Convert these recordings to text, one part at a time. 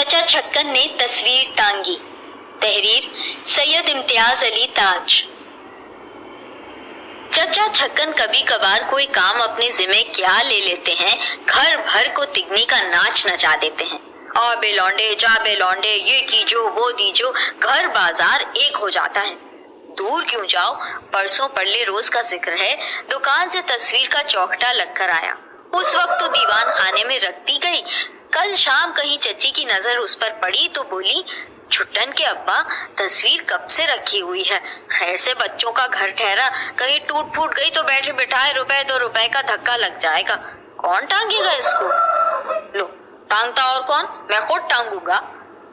चचा छक्कन ने तस्वीर टांगी। तहरीर सैयद इम्तियाज अली ताज। चचा छक्कन कभी कभार कोई काम अपने जिम्मे क्या ले लेते हैं, घर भर को तिगनी का नाच नचा देते हैं। आ बे लौंडे, जा बे लौंडे, ये कीजो वो दीजो, घर बाजार एक हो जाता है। दूर क्यों जाओ, परसों पड़ले रोज का जिक्र है, दुकान से तस्वीर का चौखटा लगकर आया। उस वक्त तो दीवान खाने में रख दी गई। कल शाम कहीं चची की नजर उस पर पड़ी तो बोली, छुट्टन के अब्बा तस्वीर कब से रखी हुई है, खैर से बच्चों का घर ठहरा, कहीं टूट फूट गई तो बैठे बिठाए रुपए 2 रुपए का धक्का लग जाएगा, कौन टांगेगा इसको। लो टांगता और कौन, मैं खुद टांगूंगा।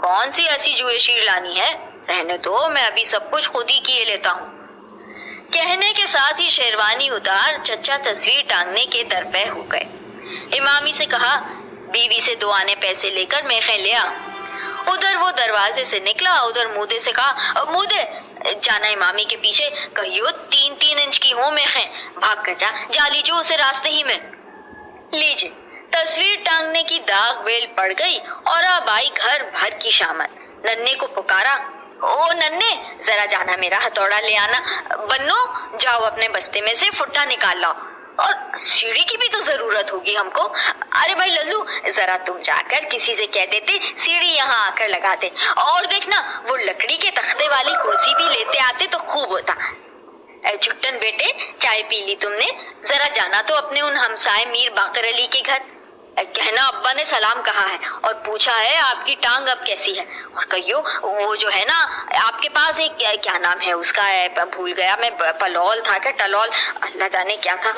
कौन सी ऐसी जुएशीर लानी है, रहने दो, मैं अभी सब कुछ खुद ही किए लेता हूँ। कहने के साथ ही शेरवानी उतार चचा तस्वीर टांगने के दरपे हो गए। इमामी से कहा, बीवी से 2 आने पैसे लेकर मेखे ले आ। उधर वो दरवाजे से निकला, उधर मूदे से कहा, मूदे जाना इमामी के पीछे, कहियो 3-3 इंच की हो मेखे, भाग कर जा लीजिए उसे रास्ते ही में। लीजिए तस्वीर टांगने की दाग बेल पड़ गई और अब आई घर भर की शामत। नन्हे को पुकारा, ओ नन्हे जरा जाना मेरा हथौड़ा ले आना। बन्नो जाओ अपने बस्ते में से फुट्टा निकाल लाओ, और सीढ़ी की भी तो जरूरत होगी हमको। अरे भाई लल्लू जरा तुम जाकर किसी से कह देते सीढ़ी यहाँ आकर लगा दे, और देखना वो लकड़ी के तख्ते वाली कुर्सी भी लेते आते तो खूब होता। छुट्टन बेटे चाय पी ली तुमने, जरा जाना तो अपने उन हमसाए मीर बाकर अली के घर, कहना अब्बा ने सलाम कहा है और पूछा है आपकी टांग अब कैसी है, और कहियो वो जो है ना आपके पास एक क्या नाम है उसका, भूल गया मैं, पलौल था क्या टलौल, अल्लाह जाने क्या था,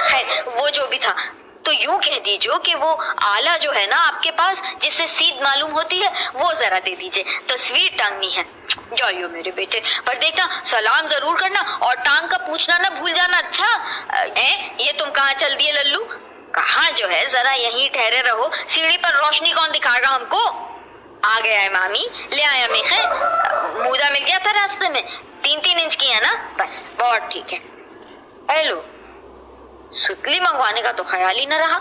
खैर वो जो भी था, तो यूं कह दीजिए कि वो आला जो है ना आपके पास जिससे सीध मालूम होती है वो जरा दे दीजिए, तस्वीर टांगनी है। जाइयो मेरे बेटे, पर देखना सलाम जरूर करना और टांग का पूछना ना भूल जाना। अच्छा ये तुम कहाँ चल दिए लल्लू, कहाँ जो है जरा यहीं ठहरे रहो, सीढ़ी पर रोशनी कौन दिखाएगा हमको। आ गया है मामी, ले आया मेखे, मूदा मिल गया था रास्ते में, 3-3 इंच की है ना, बस बहुत ठीक है। हेलो सुतली मंगवाने का तो ख्याल ही न रहा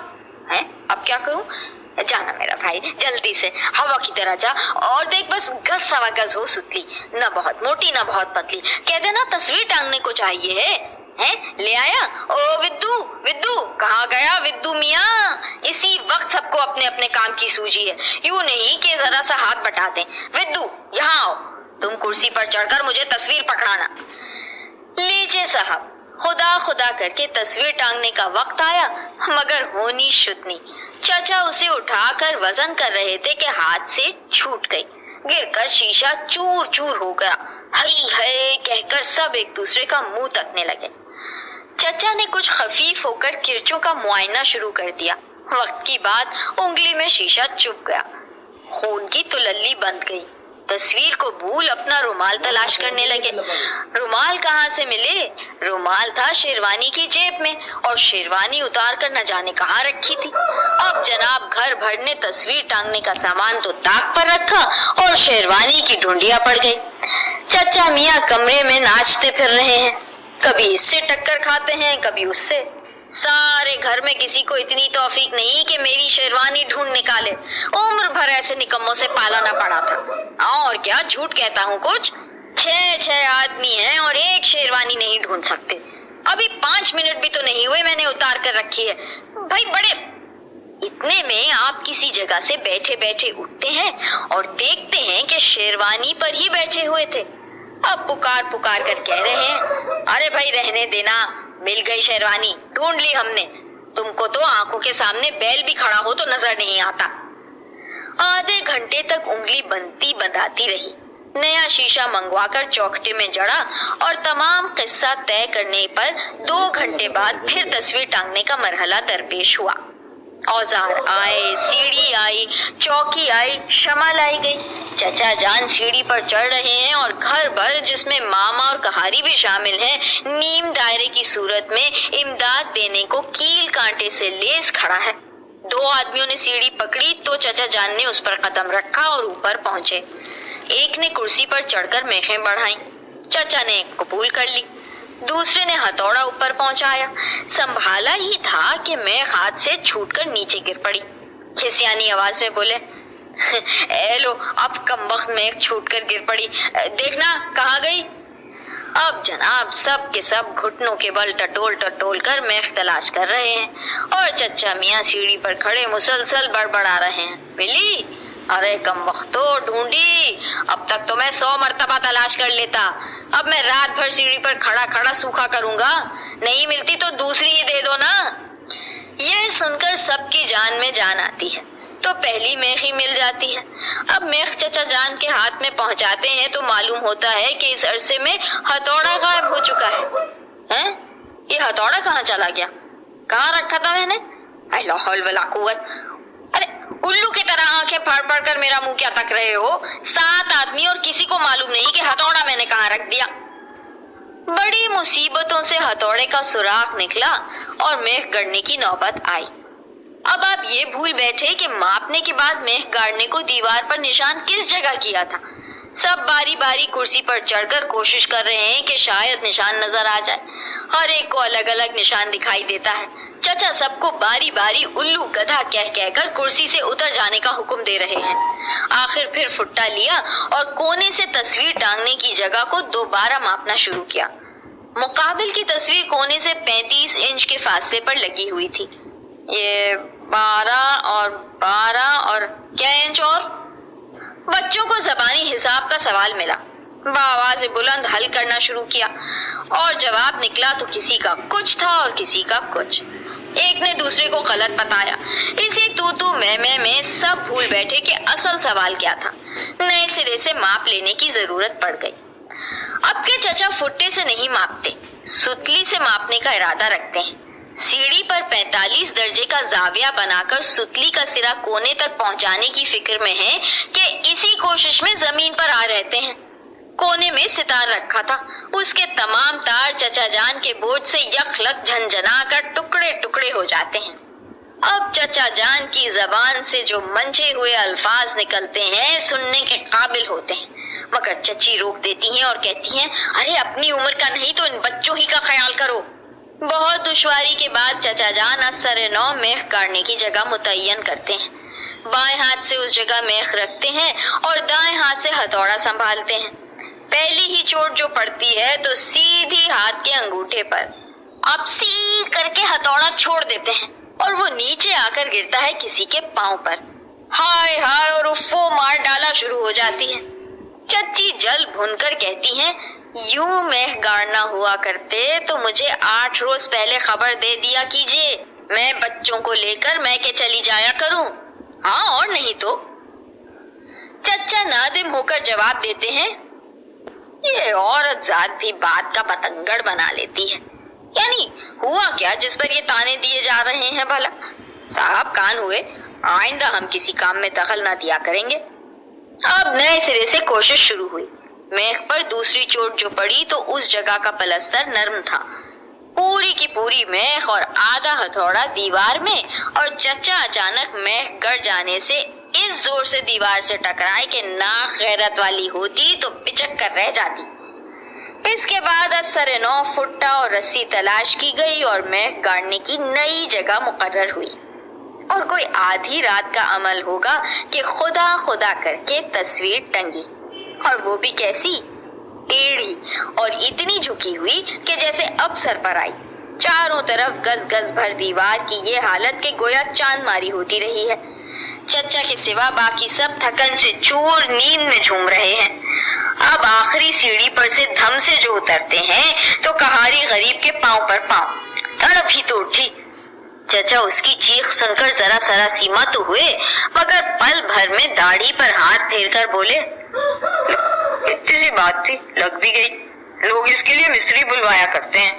है, अब क्या करूं। जाना मेरा भाई जल्दी से हवा की तरह जा, और देख बस 1 गज हो सुतली, न बहुत मोटी न बहुत पतली, कह देना तस्वीर टांगने को चाहिए है। ले आया। ओ विद्दू विद्दू कहाँ गया विद्दू मियाँ, इसी वक्त सबको अपने अपने काम की सूझी है, यूं नहीं कि जरा सा हाथ बटा दें। विद्दू यहाँ आओ, तुम कुर्सी पर चढ़कर मुझे तस्वीर पकड़ाना। लीजिए साहब, खुदा खुदा करके तस्वीर टांगने का वक्त आया, मगर होनी शुद्धनी। चाचा उसे उठाकर वजन कर रहे थे कि हाथ से छूट गई, गिरकर शीशा चूर चूर हो गया। हई है कहकर सब एक दूसरे का मुंह तकने लगे। चचा ने कुछ खफीफ होकर किरचों का मुआयना शुरू कर दिया। वक्त की बात उंगली में शीशा चुभ गया, खून की तुलल्ली बंद गई। तस्वीर को भूल अपना रुमाल तलाश करने लगे। रुमाल कहाँ से मिले, रुमाल था शेरवानी की जेब में, और शेरवानी उतार कर न जाने कहाँ रखी थी। अब जनाब घर भर ने तस्वीर टांगने का सामान तो ताक पर रखा और शेरवानी की ढूंढिया पड़ गई। चचा मियाँ कमरे में नाचते फिर रहे हैं, कभी इससे टक्कर खाते हैं कभी उससे। सारे घर में किसी को इतनी तौफीक नहीं कि मेरी शेरवानी ढूंढ निकाले, उम्र भर ऐसे निकम्मों से पाला ना पड़ा था। और क्या झूठ कहता हूँ, कुछ 6 आदमी हैं और एक शेरवानी नहीं ढूंढ सकते। अभी 5 मिनट भी तो नहीं हुए मैंने उतार कर रखी है भाई। बड़े इतने में आप किसी जगह से बैठे बैठे उठते हैं और देखते हैं कि शेरवानी पर ही बैठे हुए थे। अब पुकार पुकार कर कह रहे हैं, अरे भाई रहने देना, मिल गई शेरवानी, ढूंढ ली हमने। तुमको तो आंखों के सामने बैल भी खड़ा हो तो नजर नहीं आता। आधे घंटे तक उंगली बनती बंधाती रही। नया शीशा मंगवाकर चौखटे में जड़ा और तमाम किस्सा तय करने पर 2 घंटे बाद फिर तस्वीर टांगने का मरहला दरपेश हुआ। औजार आए, सीढ़ी आई, चौकी आई, शमा लाई गई। चचा जान सीढ़ी पर चढ़ रहे हैं और घर भर जिसमें मामा और कहारी भी शामिल हैं, नीम दायरे की सूरत में इमदाद देने को कील कांटे से लेस खड़ा है। 2 आदमियों ने सीढ़ी पकड़ी तो चचा जान ने उस पर कदम रखा और ऊपर पहुंचे। एक ने कुर्सी पर चढ़कर मेखें बढ़ाई, चचा ने कबूल कर ली। दूसरे ने हथौड़ा ऊपर पहुंचाया। संभाला ही था कि मैं हाथ से छूटकर नीचे गिर पड़ी। खिसियानी आवाज में बोले, اے لو اب کم وقت میں ایک چھوٹ کر گر پڑی، دیکھنا کہاں گئی۔ اب جناب سب کے سب گھٹنوں کے بل ٹٹول ٹٹول کر میخ تلاش کر رہے ہیں اور چچا میاں سیڑھی پر کھڑے مسلسل بڑبڑا رہے ہیں، ملی؟ ارے کم وقت تو ڈھونڈی، اب تک تو میں 100 مرتبہ تلاش کر لیتا، اب میں رات بھر سیڑھی پر کھڑا کھڑا سوکھا کروں گا، نہیں ملتی تو دوسری ہی دے دو نا۔ یہ سن کر سب کی جان میں جان آتی ہے تو پہلی میخ ہی مل جاتی ہے۔ اب میخ چچا جان کے ہاتھ میں پہنچاتے ہیں تو معلوم ہوتا ہے کہ اس عرصے میں ہتھوڑا غائب ہو چکا ہے۔ یہ ہتھوڑا کہاں چلا گیا؟ کہاں رکھا تھا میں نے؟ لا حول ولا قوت! ارے الو کی طرح آنکھیں پھاڑ پھاڑ کر میرا منہ کیا تک رہے ہو؟ 7 آدمی اور کسی کو معلوم نہیں کہ ہتھوڑا میں نے کہاں رکھ دیا۔ بڑی مصیبتوں سے ہتھوڑے کا سراغ نکلا اور میخ گڑنے کی نوبت آئی۔ اب آپ یہ بھول بیٹھے کہ ماپنے کے بعد میخ گاڑنے کو دیوار پر نشان کس جگہ کیا تھا۔ سب باری باری کرسی پر چڑھ کر کوشش کر رہے ہیں کہ شاید نشان نظر آ جائے۔ ہر ایک کو الگ الگ نشان دکھائی دیتا ہے۔ چچا سب کو باری باری الو گدھا کہہ کر کرسی سے اتر جانے کا حکم دے رہے ہیں۔ آخر پھر فٹا لیا اور کونے سے تصویر ٹانگنے کی جگہ کو دوبارہ ماپنا شروع کیا۔ مقابل کی تصویر کونے سے 35 انچ کے فاصلے پر لگی ہوئی تھی۔ یہ 12 اور کیا انچ اور؟ بچوں کو زبانی حساب کا سوال ملا، بآواز بلند حل کرنا شروع کیا اور جواب نکلا تو کسی کا کچھ تھا اور کسی کا کچھ۔ ایک نے دوسرے کو غلط بتایا۔ اسی تو میں سب بھول بیٹھے کہ اصل سوال کیا تھا۔ نئے سرے سے ماپ لینے کی ضرورت پڑ گئی۔ اب کے چچا فٹے سے نہیں ماپتے، ستلی سے ماپنے کا ارادہ رکھتے ہیں۔ سیڑھی پر 45 درجے کا زاویہ بنا کر ستلی کا سرا کونے تک پہنچانے کی فکر میں ہے کہ اسی کوشش میں زمین پر آ رہتے ہیں۔ کونے میں ستار رکھا تھا، اس کے تمام تار چچا جان کے بوجھ سے یخلک جھنجھنا کر ٹکڑے ٹکڑے ہو جاتے ہیں۔ اب چچا جان کی زبان سے جو منجھے ہوئے الفاظ نکلتے ہیں سننے کے قابل ہوتے ہیں، مگر چچی روک دیتی ہیں اور کہتی ہیں، ارے اپنی عمر کا نہیں تو ان بچوں ہی کا خیال کرو۔ بہت دشواری کے بعد چچا جان اثر نو میخ گاڑنے کی جگہ متعین کرتے ہیں۔ بائیں ہاتھ سے اس جگہ میخ رکھتے ہیں اور دائیں ہاتھ سے ہتھوڑا سنبھالتے ہیں۔ پہلی ہی چوٹ جو پڑتی ہے تو سیدھی ہاتھ کے انگوٹھے پر آپ سی کر کے ہتھوڑا چھوڑ دیتے ہیں اور وہ نیچے آ کر گرتا ہے کسی کے پاؤں پر۔ ہائے ہائے اور افو مار ڈالا شروع ہو جاتی ہے۔ چچی جل بھن کر کہتی ہیں، یوں میخ گاڑنا ہوا کرتے تو مجھے 8 روز پہلے خبر دے دیا کیجیے، میں بچوں کو لے کر میں کے چلی جایا کروں۔ ہاں اور نہیں تو۔ چچا نادم ہو کر جواب دیتے ہیں، یہ عورت ذات بھی بات کا بتنگڑ بنا لیتی ہے، یعنی ہوا کیا جس پر یہ تانے دیے جا رہے ہیں بھلا؟ صاحب کان ہوئے، آئندہ ہم کسی کام میں دخل نہ دیا کریں گے۔ اب نئے سرے سے کوشش شروع ہوئی۔ میخ پر دوسری چوٹ جو پڑی تو اس جگہ کا پلستر نرم تھا۔ پوری کی پوری میخ اور آدھا ہتھوڑا دیوار میں، اور چچا اچانک میخ گڑ جانے سے اس زور سے دیوار سے ٹکرائے کہ ناک غیرت والی ہوتی تو پچک کر رہ جاتی۔ اس کے بعد اثر نو فٹا اور رسی تلاش کی گئی اور میخ گاڑنے کی نئی جگہ مقرر ہوئی۔ اور کوئی آدھی رات کا عمل ہوگا کہ خدا خدا کر کے تصویر ٹنگی، اور وہ بھی کیسی؟ ٹیڑھی اور اتنی جھکی ہوئی کہ جیسے اب سر پر آئی۔ چاروں طرف گز گز بھر دیوار کی یہ حالت کہ گویا چاند ماری ہوتی رہی ہے۔ چچا کے سوا باقی سب تھکن سے چور نیند میں جھوم رہے ہیں۔ اب آخری سیڑھی پر سے دھم سے جو اترتے ہیں تو کہاری غریب کے پاؤں پر پاؤں، تڑپ ہی تو اٹھی۔ چچا اس کی چیخ سن کر ذرا سرا سیما تو ہوئے، مگر پل بھر میں داڑھی پر ہاتھ پھیر کر بولے، اتنی سی بات تھی، لگ بھی گئی، لوگ اس کے لیے مستری بلوایا کرتے ہیں۔